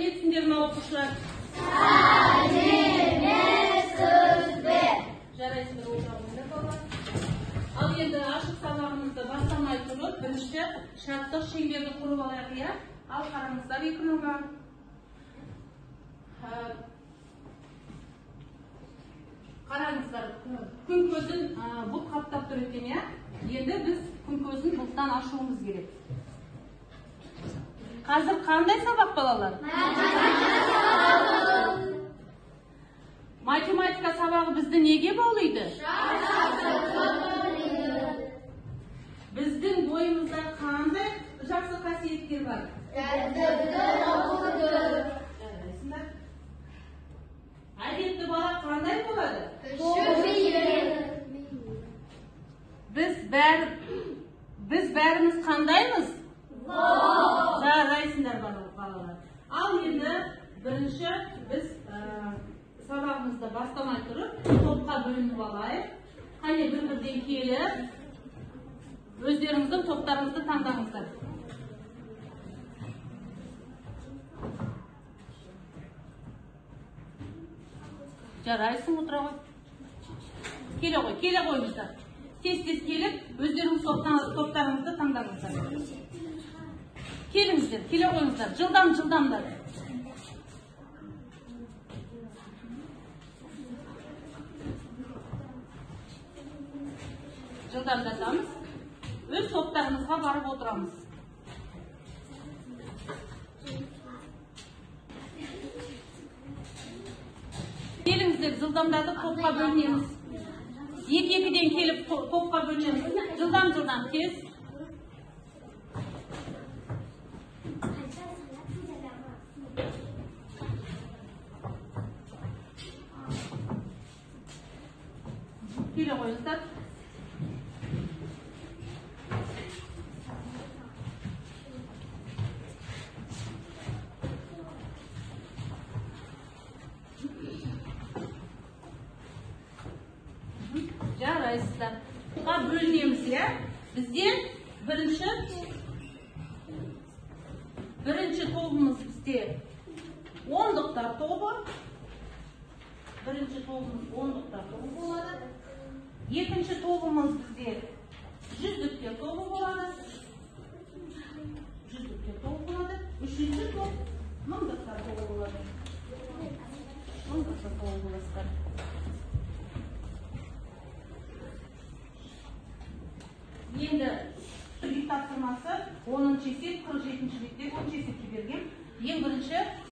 Yetsindirme okuşlar. Жарайсыздар o'rtog'inglar bola. Al endi ашық сабағымызды бастамай тұрып, бірінші шарттық шеңберді құрып алайық, ya. Al қараңыздар экранға. Қараңыздар, күн көзін бұлт қаптап тұр екен, ya. Енді біз күн көзін бұлттан ашуымыз керек. Қазір қандай сабақ балалар? Математика сабағы бізді неге баулайды? Біздің бойымызда қандай жақсы қасиеттер бар? Әдетті бала қандай болады? Біз бәріміз қандаймыз? Жарайсыңдар балалар. Ал енді бірінші біз сабағымызды бастамай тұрып, топқа бөлініп алайық. Қане бір-бірден келіп, өздеріңіздің топтарыңызды таңдаңыздар. Жарайсың отыра ғой. Келе қойыңыздар. Тез-тез келіп, өздеріңіз топтарыңызды таңдаңыздар. Келіңіздер, келе қойыңыздар. Жылдам-жылдамдар. Жылдамдатамыз. Өз топтарымызға барып отырамыз. Келіңіздер, жылдамдатып топқа бөлінеміз. Екі-екіден келіп топқа бөлінеміз. Жылдам-жылдам тез. Келе қойыңыздар. Жарайсыздар. Топқа бөлінеміз, ya. Бізде бірінші тобымыз бізде ондықтар тобы. Бірінші тобымыз ондықтар тобы болады. Екінші тобымыз бізде жүздіктер тобы болады. Үшінші топ мыңдықтар тобы болады. Мыңдықтар тобы болады. Енді бет тапсырмасы 10-шы есеп, 47-шы беттегі 10-шы есепке берген. Ең бірінші